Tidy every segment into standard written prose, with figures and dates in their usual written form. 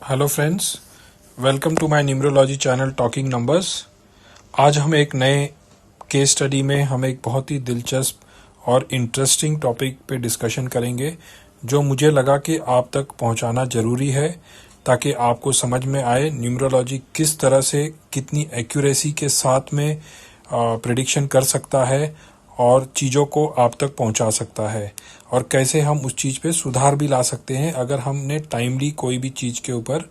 Hello friends, welcome to my numerology channel talking numbers. आज हम एक नए केस स्टडी में हम एक बहुत ही दिलचस्प और इंटरेस्टिंग टॉपिक पे डिस्कशन करेंगे जो मुझे लगा कि आप तक पहुंचाना ज़रूरी है ताकि आपको समझ में आए न्यूमरोलॉजी किस तरह से कितनी एक्यूरेसी के साथ में प्रिडिक्शन कर सकता है और चीज़ों को आप तक पहुंचा सकता है और कैसे हम उस चीज़ पे सुधार भी ला सकते हैं अगर हमने टाइमली कोई भी चीज़ के ऊपर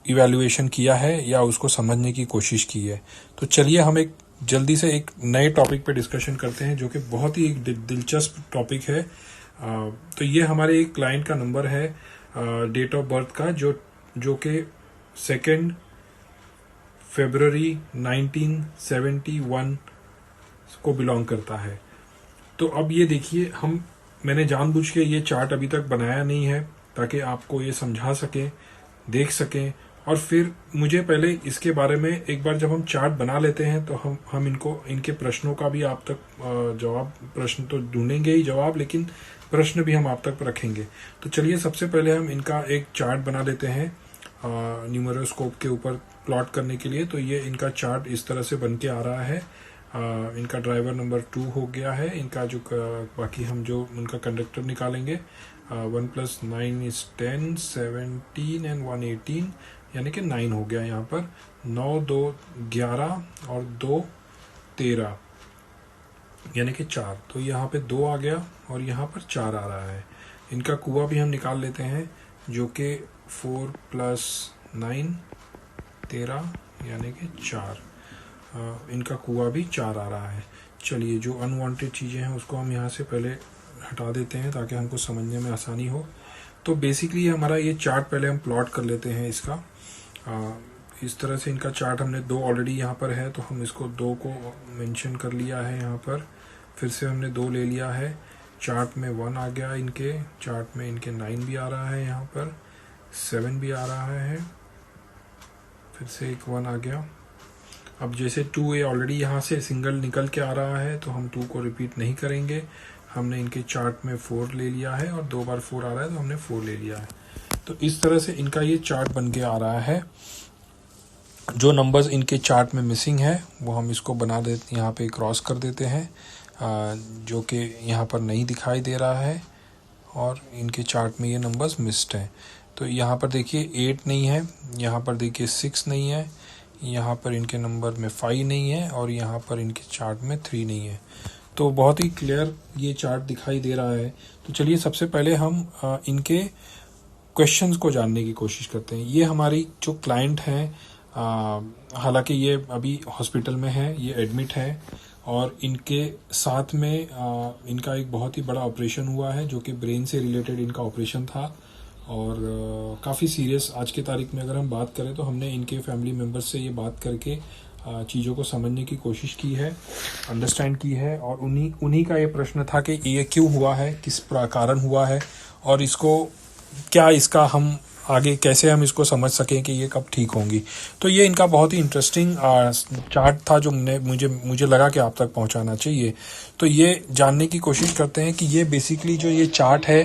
इवैल्यूएशन किया है या उसको समझने की कोशिश की है। तो चलिए हम एक जल्दी से एक नए टॉपिक पे डिस्कशन करते हैं जो कि बहुत ही एक दिलचस्प टॉपिक है। तो ये हमारे एक क्लाइंट का नंबर है डेट ऑफ बर्थ का जो कि 2 फरवरी 1971 को बिलोंग करता है। तो अब ये देखिए, मैंने जानबूझ के ये चार्ट अभी तक बनाया नहीं है ताकि आपको ये समझा सकें, देख सकें, और फिर मुझे पहले इसके बारे में एक बार जब हम चार्ट बना लेते हैं तो हम इनके प्रश्नों का भी आप तक जवाब, प्रश्न तो ढूंढेंगे ही जवाब, लेकिन प्रश्न भी हम आप तक रखेंगे। तो चलिए सबसे पहले हम इनका एक चार्ट बना लेते हैं न्यूमेरोस्कोप के ऊपर प्लॉट करने के लिए। तो ये इनका चार्ट इस तरह से बन के आ रहा है। इनका ड्राइवर नंबर 2 हो गया है। इनका जो बाकी हम जो उनका कंडक्टर निकालेंगे 1 + 9 = 10, 17 एंड 118 यानी कि 9 हो गया यहाँ पर। 9, 2, 11 और 2, 13 यानी कि 4। तो यहाँ पे 2 आ गया और यहाँ पर 4 आ रहा है। इनका कुआ भी हम निकाल लेते हैं जो कि 4 + 9 13 यानी कि 4। इनका कुआ भी 4 आ रहा है। चलिए, जो अनवांटेड चीज़ें हैं उसको हम यहाँ से पहले हटा देते हैं ताकि हमको समझने में आसानी हो। तो बेसिकली हमारा ये चार्ट पहले हम प्लॉट कर लेते हैं इसका। इस तरह से इनका चार्ट हमने 2 ऑलरेडी यहाँ पर है तो हम इसको 2 को मेंशन कर लिया है यहाँ पर। फिर से हमने 2 ले लिया है। चार्ट में 1 आ गया, इनके चार्ट में इनके 9 भी आ रहा है, यहाँ पर 7 भी आ रहा है, फिर से एक 1 आ गया। अब जैसे 2A ऑलरेडी यहाँ से सिंगल निकल के आ रहा है तो हम 2 को रिपीट नहीं करेंगे। हमने इनके चार्ट में 4 ले लिया है और 2 बार 4 आ रहा है तो हमने 4 ले लिया है। तो इस तरह से इनका ये चार्ट बन के आ रहा है। जो नंबर्स इनके चार्ट में मिसिंग है वो हम इसको बना देते, यहाँ पे क्रॉस कर देते हैं, जो कि यहाँ पर नहीं दिखाई दे रहा है और इनके चार्ट में ये नंबर्स मिस्ड हैं। तो यहाँ पर देखिए 8 नहीं है, यहाँ पर देखिए 6 नहीं है, यहाँ पर इनके नंबर में 5 नहीं है और यहाँ पर इनके चार्ट में 3 नहीं है। तो बहुत ही क्लियर ये चार्ट दिखाई दे रहा है। तो चलिए सबसे पहले हम इनके क्वेश्चंस को जानने की कोशिश करते हैं। ये हमारी जो क्लाइंट हैं, हालांकि ये अभी हॉस्पिटल में है, ये एडमिट है और इनके साथ में इनका एक बहुत ही बड़ा ऑपरेशन हुआ है जो कि ब्रेन से रिलेटेड इनका ऑपरेशन था और काफ़ी सीरियस। आज के तारीख में अगर हम बात करें तो हमने इनके फैमिली मेम्बर्स से ये बात करके चीज़ों को समझने की कोशिश की है, अंडरस्टैंड की है, और उन्हीं का ये प्रश्न था कि ये क्यों हुआ है, किस कारण हुआ है और इसको क्या, इसका हम आगे कैसे हम इसको समझ सकें कि ये कब ठीक होंगी। तो ये इनका बहुत ही इंटरेस्टिंग चार्ट था जो मुझे लगा कि आप तक पहुंचाना चाहिए। तो ये जानने की कोशिश करते हैं कि ये बेसिकली जो ये चार्ट है,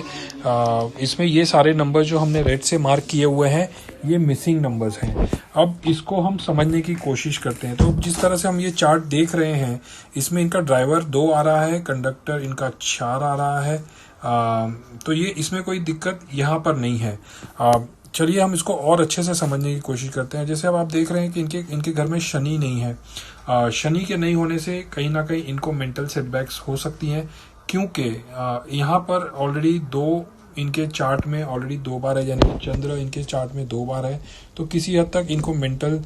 इसमें ये सारे नंबर जो हमने रेड से मार्क किए हुए हैं ये मिसिंग नंबर्स हैं। अब इसको हम समझने की कोशिश करते हैं। तो जिस तरह से हम ये चार्ट देख रहे हैं इसमें इनका ड्राइवर 2 आ रहा है, कंडक्टर इनका 4 आ रहा है। तो ये इसमें कोई दिक्कत यहाँ पर नहीं है। चलिए हम इसको और अच्छे से समझने की कोशिश करते हैं। जैसे अब आप देख रहे हैं कि इनके घर में शनि नहीं है। शनि के नहीं होने से कहीं ना कहीं इनको मेंटल सेटबैक्स हो सकती हैं, क्योंकि यहाँ पर ऑलरेडी 2 इनके चार्ट में ऑलरेडी 2 बार है, यानी कि चंद्र इनके चार्ट में 2 बार है। तो किसी हद तक इनको मेंटल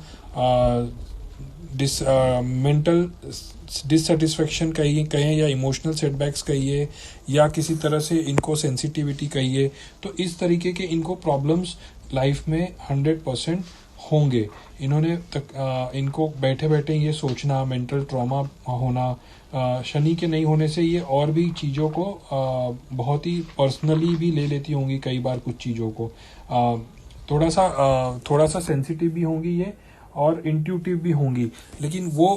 डिससेटिस्फेक्शन कहिए या इमोशनल सेटबैक्स कहिए या किसी तरह से इनको सेंसिटिविटी कहिए, तो इस तरीके के इनको प्रॉब्लम्स लाइफ में 100% होंगे। इनको बैठे बैठे ये सोचना, मेंटल ट्रॉमा होना, शनि के नहीं होने से ये और भी चीज़ों को बहुत ही पर्सनली भी ले लेती होंगी कई बार, कुछ चीज़ों को थोड़ा सा सेंसिटिव भी होंगी ये और इंट्यूटिव भी होंगी। लेकिन वो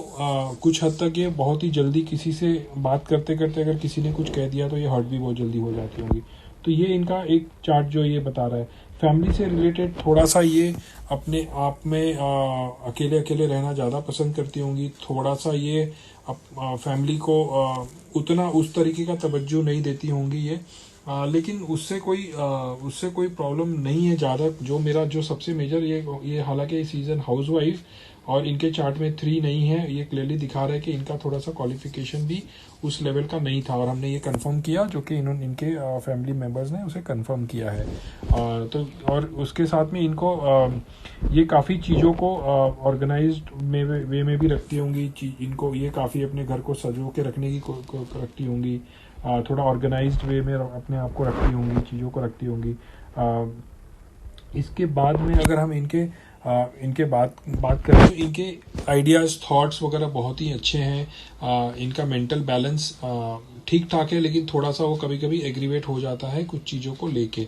कुछ हद तक ये बहुत ही जल्दी किसी से बात करते करते अगर किसी ने कुछ कह दिया तो ये हर्ट भी बहुत जल्दी हो जाती होंगी। तो ये इनका एक चार्ट जो ये बता रहा है। फैमिली से रिलेटेड थोड़ा सा ये अपने आप में अकेले अकेले रहना ज़्यादा पसंद करती होंगी, थोड़ा सा ये फैमिली को उतना उस तरीके का तवज्जो नहीं देती होंगी ये। लेकिन उससे कोई प्रॉब्लम नहीं है ज़्यादा। जो मेरा जो सबसे मेजर ये हालांकि सीजन हाउसवाइफ और इनके चार्ट में 3 नहीं है, ये क्लियरली दिखा रहा है कि इनका थोड़ा सा क्वालिफिकेशन भी उस लेवल का नहीं था, और हमने ये कंफर्म किया, जो कि इनके फैमिली मेंबर्स ने उसे कंफर्म किया है। तो और उसके साथ में इनको ये काफ़ी चीज़ों को ऑर्गेनाइज्ड वे में भी रखती होंगी। इनको ये काफ़ी अपने घर को सजो के रखने की रखती होंगी, थोड़ा ऑर्गेनाइज्ड वे में अपने आप को रखती होंगी, चीज़ों को रखती होंगी। इसके बाद में अगर हम इनके बात करें तो इनके आइडियाज़, थॉट्स वगैरह बहुत ही अच्छे हैं। इनका मेंटल बैलेंस ठीक ठाक है, लेकिन थोड़ा सा वो कभी कभी एग्रीवेट हो जाता है कुछ चीज़ों को लेके।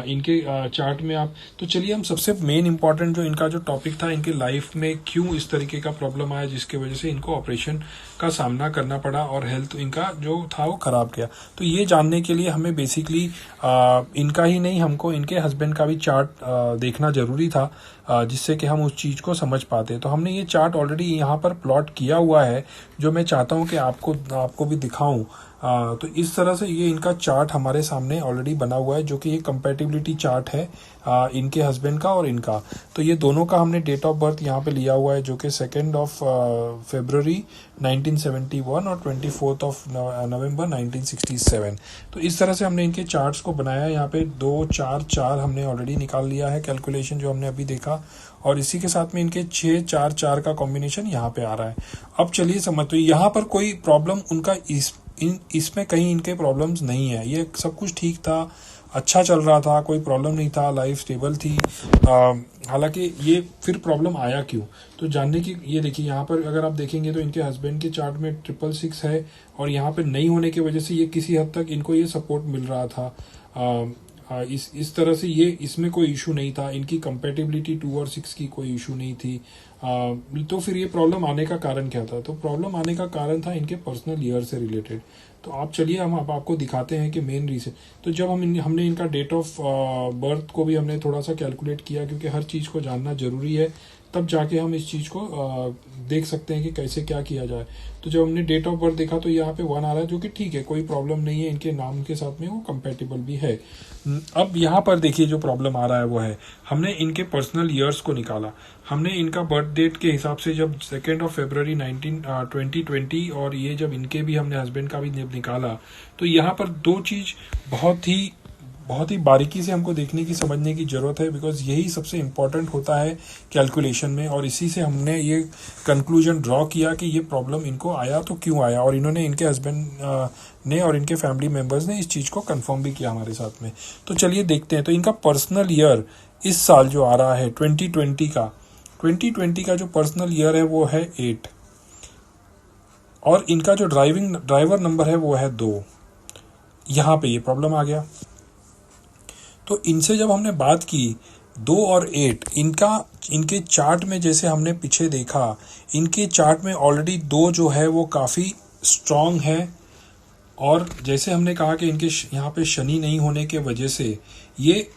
इनके चार्ट में आप तो चलिए हम सबसे मेन इंपॉर्टेंट जो इनका जो टॉपिक था, इनके लाइफ में क्यों इस तरीके का प्रॉब्लम आया जिसके वजह से इनको ऑपरेशन का सामना करना पड़ा और हेल्थ इनका जो था वो खराब गया। तो ये जानने के लिए हमें बेसिकली इनका ही नहीं, हमको इनके हस्बैंड का भी चार्ट देखना जरूरी था, जिससे कि हम उस चीज़ को समझ पाते। तो हमने ये चार्ट ऑलरेडी यहाँ पर प्लॉट किया हुआ है, जो मैं चाहता हूँ कि आपको भी दिखाऊं। तो इस तरह से ये इनका चार्ट हमारे सामने ऑलरेडी बना हुआ है, जो कि ये कंपैटिबिलिटी चार्ट है इनके हस्बैंड का और इनका। तो ये दोनों का हमने डेट ऑफ बर्थ यहाँ पे लिया हुआ है, जो कि 2 फरवरी 1971 और 24 नवंबर 1967। तो इस तरह से हमने इनके चार्ट्स को बनाया। यहाँ पे 2 4 4 हमने ऑलरेडी निकाल लिया है कैलकुलेशन, जो हमने अभी देखा, और इसी के साथ में इनके 6 4 4 का कॉम्बिनेशन यहाँ पे आ रहा है। अब चलिए समझ, तो यहाँ पर कोई प्रॉब्लम उनका इसमें कहीं इनके प्रॉब्लम्स नहीं है, ये सब कुछ ठीक था, अच्छा चल रहा था, कोई प्रॉब्लम नहीं था, लाइफ स्टेबल थी। हालांकि ये फिर प्रॉब्लम आया क्यों, तो जानने की, ये देखिए यहाँ पर अगर आप देखेंगे तो इनके हस्बैंड के चार्ट में 666 है, और यहाँ पे नहीं होने की वजह से ये किसी हद तक इनको ये सपोर्ट मिल रहा था। इस तरह से ये इसमें कोई इशू नहीं था, इनकी कंपेटिबिलिटी 2 और 6 की कोई इशू नहीं थी। तो फिर ये प्रॉब्लम आने का कारण क्या था, तो प्रॉब्लम आने का कारण था इनके पर्सनल ईयर से रिलेटेड। तो आप चलिए हम आपको दिखाते हैं कि मेन रीजन। तो जब हमने इनका डेट ऑफ बर्थ को भी हमने थोड़ा सा कैलकुलेट किया, क्योंकि हर चीज़ को जानना जरूरी है, तब जाके हम इस चीज़ को देख सकते हैं कि कैसे क्या किया जाए। तो जब हमने डेट ऑफ बर्थ देखा तो यहाँ पे 1 आ रहा है, जो कि ठीक है, कोई प्रॉब्लम नहीं है, इनके नाम के साथ में वो कंपेटेबल भी है। अब यहाँ पर देखिए जो प्रॉब्लम आ रहा है वो है, हमने इनके पर्सनल ईयर्स को निकाला। हमने इनका बर्थ डेट के हिसाब से जब 2 फरवरी 2020 और ये जब इनके भी हमने हस्बैंड का भी जब निकाला, तो यहाँ पर 2 चीज़ बहुत ही बारीकी से हमको देखने की, समझने की जरूरत है, बिकॉज यही सबसे इम्पोर्टेंट होता है कैलकुलेशन में। और इसी से हमने ये कंक्लूजन ड्रॉ किया कि ये प्रॉब्लम इनको आया तो क्यों आया, और इन्होंने, इनके हस्बैंड ने और इनके फैमिली मेंबर्स ने इस चीज़ को कंफर्म भी किया हमारे साथ में। तो चलिए देखते हैं। तो इनका पर्सनल ईयर इस साल जो आ रहा है 2020 का जो पर्सनल ईयर है वो है 8, और इनका जो ड्राइवर नंबर है वो है 2। यहाँ पे ये प्रॉब्लम आ गया। तो इनसे जब हमने बात की 2 और 8, इनके चार्ट में जैसे हमने पीछे देखा, इनके चार्ट में ऑलरेडी 2 जो है वो काफ़ी स्ट्रांग है, और जैसे हमने कहा कि इनके यहाँ पे शनि नहीं होने के वजह से ये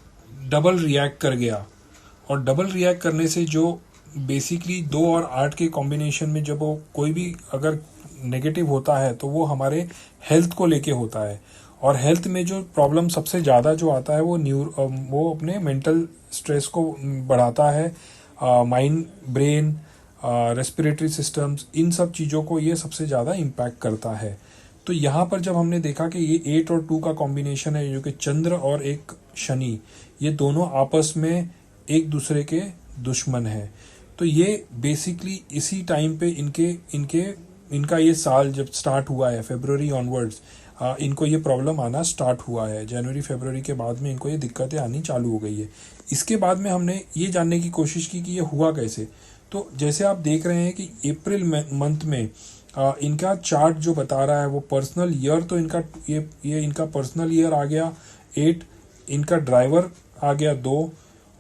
डबल रिएक्ट कर गया, और डबल रिएक्ट करने से जो बेसिकली 2 और 8 के कॉम्बिनेशन में जब वो कोई भी अगर नेगेटिव होता है तो वो हमारे हेल्थ को लेके होता है, और हेल्थ में जो प्रॉब्लम सबसे ज़्यादा जो आता है वो अपने मेंटल स्ट्रेस को बढ़ाता है। माइंड, ब्रेन, रेस्पिरेटरी सिस्टम्स, इन सब चीज़ों को ये सबसे ज़्यादा इम्पैक्ट करता है। तो यहाँ पर जब हमने देखा कि ये 8 और 2 का कॉम्बिनेशन है, जो कि चंद्र और एक शनि, ये दोनों आपस में एक दूसरे के दुश्मन है। तो ये बेसिकली इसी टाइम पे इनका ये साल जब स्टार्ट हुआ है, फरवरी ऑनवर्ड्स, इनको ये प्रॉब्लम आना स्टार्ट हुआ है। जनवरी फरवरी के बाद में इनको ये दिक्कतें आनी चालू हो गई है। इसके बाद में हमने ये जानने की कोशिश की कि ये हुआ कैसे। तो जैसे आप देख रहे हैं कि अप्रैल मंथ में इनका चार्ट जो बता रहा है वो पर्सनल ईयर, तो इनका ये इनका पर्सनल ईयर आ गया 8, इनका ड्राइवर आ गया 2,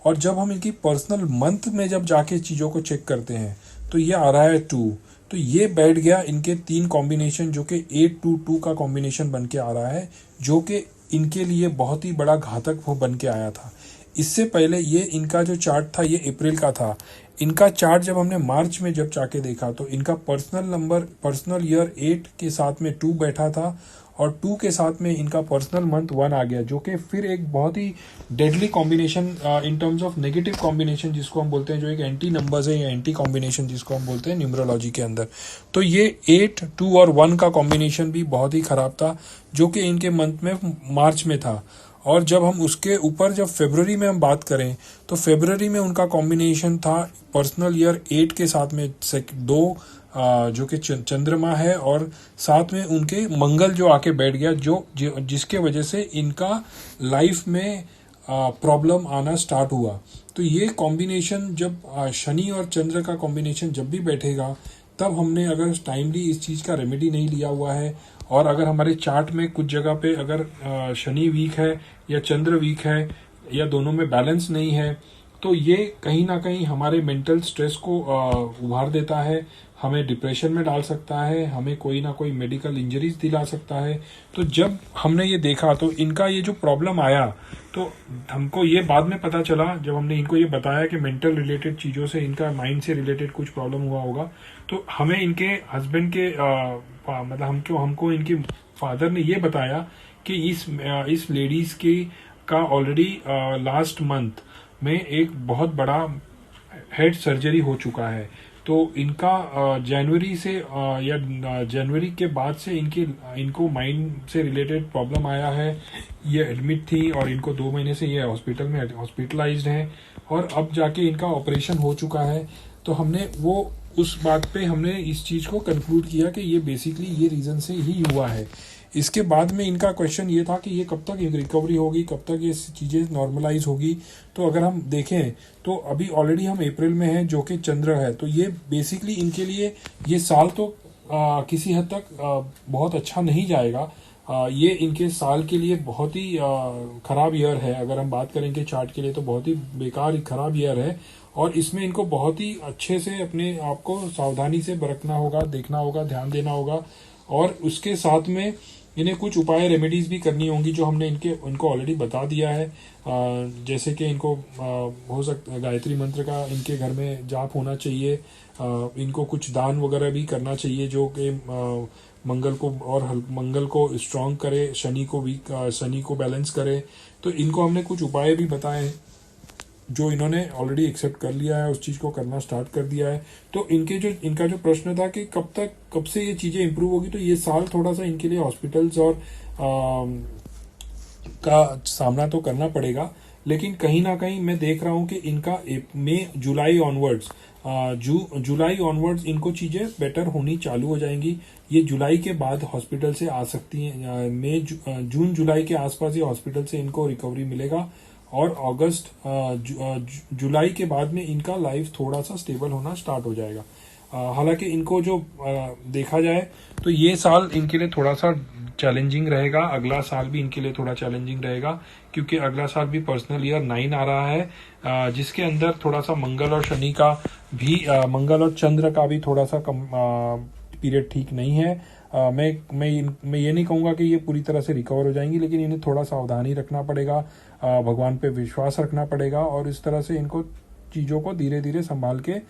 और जब हम इनकी पर्सनल मंथ में जब जाके चीज़ों को चेक करते हैं तो ये आ रहा है 2। तो ये बैठ गया इनके 3 कॉम्बिनेशन, जो कि 8-2-2 का कॉम्बिनेशन बन के आ रहा है, जो कि इनके लिए बहुत ही बड़ा घातक वो बन के आया था। इससे पहले ये इनका जो चार्ट था ये अप्रैल का था। इनका चार्ट जब हमने मार्च में जब जाके देखा तो इनका पर्सनल ईयर 8 के साथ में 2 बैठा था और 2 के साथ में इनका पर्सनल मंथ 1 आ गया, जो कि फिर एक बहुत ही deadly combination in terms of negative combination जिसको हम बोलते हैं, जो एक एंटी नंबर्स है या एंटी कॉम्बिनेशन जिसको हम बोलते हैं न्यूमरोलॉजी के अंदर। तो ये 8, 2 और 1 का कॉम्बिनेशन भी बहुत ही खराब था, जो कि इनके मंथ में मार्च में था। और जब हम उसके ऊपर जब फरवरी में हम बात करें तो फरवरी में उनका कॉम्बिनेशन था पर्सनल ईयर 8 के साथ में 2 जो कि चंद्रमा है और साथ में उनके मंगल जो आके बैठ गया, जिसके वजह से इनका लाइफ में प्रॉब्लम आना स्टार्ट हुआ। तो ये कॉम्बिनेशन जब शनि और चंद्र का कॉम्बिनेशन जब भी बैठेगा, तब हमने अगर टाइमली इस चीज़ का रेमेडी नहीं लिया हुआ है और अगर हमारे चार्ट में कुछ जगह पे अगर शनि वीक है या चंद्र वीक है या दोनों में बैलेंस नहीं है, तो ये कहीं ना कहीं हमारे मेंटल स्ट्रेस को उभार देता है, हमें डिप्रेशन में डाल सकता है, हमें कोई ना कोई मेडिकल इंजरीज दिला सकता है। तो जब हमने ये देखा तो इनका ये जो प्रॉब्लम आया, तो हमको ये बाद में पता चला जब हमने इनको ये बताया कि मेंटल रिलेटेड चीज़ों से इनका माइंड से रिलेटेड कुछ प्रॉब्लम हुआ होगा। तो हमें इनके हस्बैंड के मतलब हमको इनके फादर ने ये बताया कि इस लेडीज के का ऑलरेडी लास्ट मंथ में एक बहुत बड़ा हेड सर्जरी हो चुका है। तो इनका जनवरी से या जनवरी के बाद से इनको माइंड से रिलेटेड प्रॉब्लम आया है। ये एडमिट थी और इनको 2 महीने से ये हॉस्पिटल में हॉस्पिटलाइज्ड हैं और अब जाके इनका ऑपरेशन हो चुका है। तो हमने उस बात पे हमने इस चीज़ को कंक्लूड किया कि ये बेसिकली ये रीज़न से ही हुआ है। इसके बाद में इनका क्वेश्चन ये था कि ये कब तक रिकवरी होगी, कब तक ये चीज़ें नॉर्मलाइज होगी। तो अगर हम देखें तो अभी ऑलरेडी हम अप्रैल में हैं, जो कि चंद्र है। तो ये बेसिकली इनके लिए ये साल तो किसी हद तक बहुत अच्छा नहीं जाएगा। ये इनके साल के लिए बहुत ही खराब ईयर है। अगर हम बात करेंगे चार्ट के लिए तो बहुत ही बेकार खराब ईयर है और इसमें इनको बहुत ही अच्छे से अपने आप को सावधानी से बरतना होगा, देखना होगा, ध्यान देना होगा और उसके साथ में इन्हें कुछ उपाय रेमेडीज भी करनी होंगी जो हमने इनको ऑलरेडी बता दिया है। जैसे कि इनको हो सकता है गायत्री मंत्र का इनके घर में जाप होना चाहिए। इनको कुछ दान वगैरह भी करना चाहिए जो कि मंगल को स्ट्रांग करे, शनि को बैलेंस करे। तो इनको हमने कुछ उपाय भी बताए हैं जो इन्होंने ऑलरेडी एक्सेप्ट कर लिया है, उस चीज़ को करना स्टार्ट कर दिया है। तो इनका जो प्रश्न था कि कब से ये चीज़ें इंप्रूव होगी, तो ये साल थोड़ा सा इनके लिए हॉस्पिटल्स और का सामना तो करना पड़ेगा। लेकिन कहीं ना कहीं मैं देख रहा हूँ कि इनका जुलाई ऑनवर्ड्स इनको चीज़ें बेटर होनी चालू हो जाएंगी। ये जुलाई के बाद हॉस्पिटल से आ सकती हैं। जून जुलाई के आसपास ये हॉस्पिटल से इनको रिकवरी मिलेगा और अगस्त जुलाई के बाद में इनका लाइफ थोड़ा सा स्टेबल होना स्टार्ट हो जाएगा। हालांकि इनको जो देखा जाए तो ये साल इनके लिए थोड़ा सा चैलेंजिंग रहेगा, अगला साल भी इनके लिए थोड़ा चैलेंजिंग रहेगा क्योंकि अगला साल भी पर्सनल ईयर 9 आ रहा है, जिसके अंदर थोड़ा सा मंगल और शनि का भी मंगल और चंद्र का भी थोड़ा सा पीरियड ठीक नहीं है। मैं ये नहीं कहूँगा कि ये पूरी तरह से रिकवर हो जाएंगी, लेकिन इन्हें थोड़ा सावधानी रखना पड़ेगा, भगवान पे विश्वास रखना पड़ेगा और इस तरह से इनको चीज़ों को धीरे धीरे संभाल के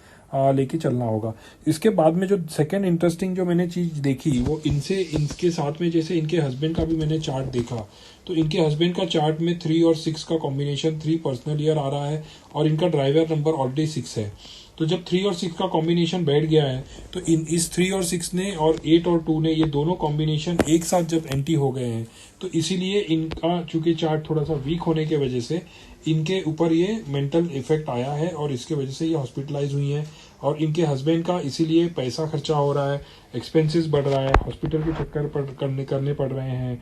लेके चलना होगा। इसके बाद में जो सेकंड इंटरेस्टिंग जो मैंने चीज़ देखी वो इनके साथ में, जैसे इनके हस्बैंड का भी मैंने चार्ट देखा तो इनके हस्बैंड का चार्ट में 3 और 6 का कॉम्बिनेशन, 3 पर्सनल ईयर आ रहा है और इनका ड्राइवर नंबर ऑलरेडी 6 है। तो जब 3 और 6 का कॉम्बिनेशन बैठ गया है तो इस 3 और 6 ने और 8 और 2 ने, ये दोनों कॉम्बिनेशन एक साथ जब एंटी हो गए हैं तो इसीलिए इनका चूंकि चार्ट थोड़ा सा वीक होने की वजह से इनके ऊपर ये मेंटल इफेक्ट आया है और इसके वजह से ये हॉस्पिटलाइज हुई हैं। और इनके हस्बैंड का इसीलिए पैसा खर्चा हो रहा है, एक्सपेंसेस बढ़ रहा है, हॉस्पिटल के चक्कर करने पड़ रहे हैं,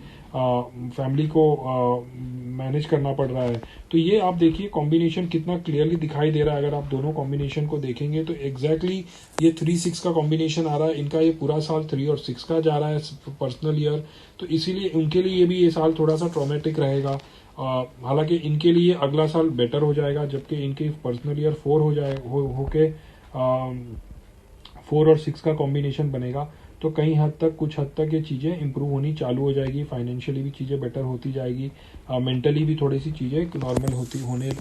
फैमिली को मैनेज करना पड़ रहा है। तो ये आप देखिए कॉम्बिनेशन कितना क्लियरली दिखाई दे रहा है। अगर आप दोनों कॉम्बिनेशन को देखेंगे तो एग्जैक्टली ये 3-6 का कॉम्बिनेशन आ रहा है। इनका ये पूरा साल 3 और 6 का जा रहा है पर्सनल ईयर, तो इसीलिए उनके लिए भी ये साल थोड़ा सा ट्रॉमेटिक रहेगा। हालांकि इनके लिए अगला साल बेटर हो जाएगा जबकि इनके पर्सनल ईयर 4 हो जाए होके 4 और 6 का कॉम्बिनेशन बनेगा। तो कहीं हद तक, कुछ हद तक ये चीज़ें इंप्रूव होनी चालू हो जाएगी, फाइनेंशियली भी चीज़ें बेटर होती जाएगी, मेंटली भी थोड़ी सी चीज़ें नॉर्मल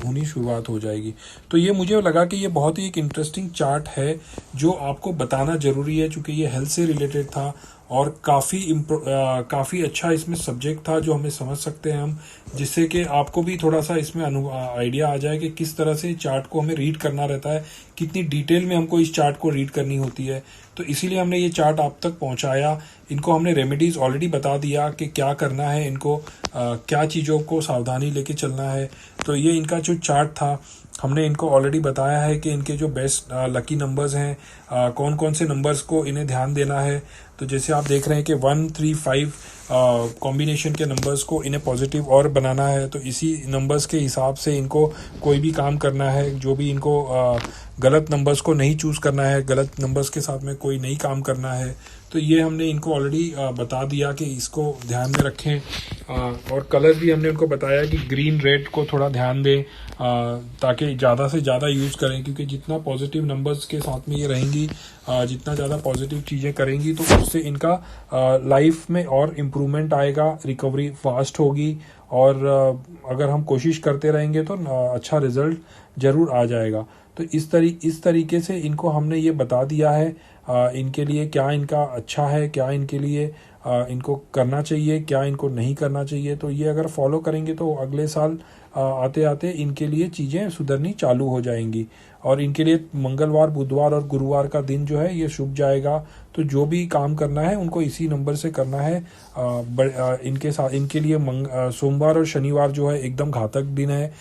होनी शुरुआत हो जाएगी। तो ये मुझे लगा कि ये बहुत ही एक इंटरेस्टिंग चार्ट है जो आपको बताना ज़रूरी है, चूँकि ये हेल्थ से रिलेटेड था और काफ़ी अच्छा इसमें सब्जेक्ट था जो हमें समझ सकते हैं हम, जिससे कि आपको भी थोड़ा सा इसमें आइडिया आ जाए कि किस तरह से चार्ट को हमें रीड करना रहता है, कितनी डिटेल में हमको इस चार्ट को रीड करनी होती है। तो इसीलिए हमने ये चार्ट आप तक पहुंचाया। इनको हमने रेमेडीज ऑलरेडी बता दिया कि क्या करना है, इनको क्या चीज़ों को सावधानी लेके चलना है। तो ये इनका जो चार्ट था हमने इनको ऑलरेडी बताया है कि इनके जो बेस्ट लकी नंबर्स हैं, कौन कौन से नंबर्स को इन्हें ध्यान देना है। तो जैसे आप देख रहे हैं कि 1, 3, 5 कॉम्बिनेशन के नंबर्स को इन्हें पॉजिटिव और बनाना है। तो इसी नंबर्स के हिसाब से इनको कोई भी काम करना है, जो भी इनको गलत नंबर्स को नहीं चूज़ करना है, गलत नंबर्स के साथ में कोई नहीं काम करना है। तो ये हमने इनको ऑलरेडी बता दिया कि इसको ध्यान में रखें। और कलर भी हमने उनको बताया कि ग्रीन रेड को थोड़ा ध्यान दें, ताकि ज़्यादा से ज़्यादा यूज़ करें, क्योंकि जितना पॉजिटिव नंबर्स के साथ में ये रहेंगी, जितना ज़्यादा पॉजिटिव चीज़ें करेंगी, तो उससे इनका लाइफ में और इम्प्रूवमेंट आएगा, रिकवरी फास्ट होगी। और अगर हम कोशिश करते रहेंगे तो अच्छा रिजल्ट ज़रूर आ जाएगा। तो इस तरीके से इनको हमने ये बता दिया है इनके लिए क्या इनका अच्छा है, क्या इनके लिए इनको करना चाहिए, क्या इनको नहीं करना चाहिए। तो ये अगर फॉलो करेंगे तो अगले साल आते आते इनके लिए चीज़ें सुधरनी चालू हो जाएंगी। और इनके लिए मंगलवार, बुधवार और गुरुवार का दिन जो है ये शुभ जाएगा। तो जो भी काम करना है उनको इसी नंबर से करना है। इनके साथ इनके लिए सोमवार और शनिवार जो है एकदम घातक दिन है।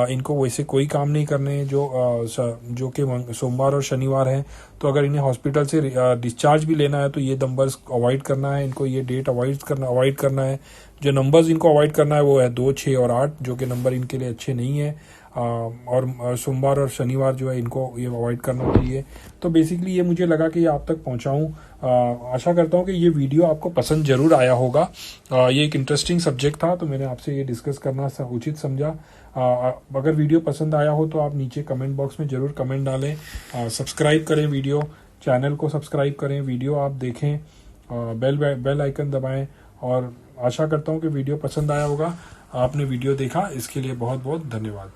इनको वैसे कोई काम नहीं करने जो कि सोमवार और शनिवार हैं। तो अगर इन्हें हॉस्पिटल से डिस्चार्ज भी लेना है तो ये नंबर्स अवॉइड करना है, इनको ये डेट अवॉइड करना है। जो नंबर्स इनको अवॉइड करना है वो है 2, 6 और 8, जो कि नंबर इनके लिए अच्छे नहीं है। और सोमवार और शनिवार जो है इनको ये अवॉइड करना चाहिए। तो बेसिकली ये मुझे लगा कि ये आप तक पहुंचाऊं। आशा करता हूं कि ये वीडियो आपको पसंद जरूर आया होगा। ये एक इंटरेस्टिंग सब्जेक्ट था तो मैंने आपसे ये डिस्कस करना उचित समझा। अगर वीडियो पसंद आया हो तो आप नीचे कमेंट बॉक्स में ज़रूर कमेंट डालें। सब्सक्राइब करें, चैनल को सब्सक्राइब करें, वीडियो आप देखें, बेल आइकन दबाएं। और आशा करता हूं कि वीडियो पसंद आया होगा। आपने वीडियो देखा इसके लिए बहुत बहुत धन्यवाद।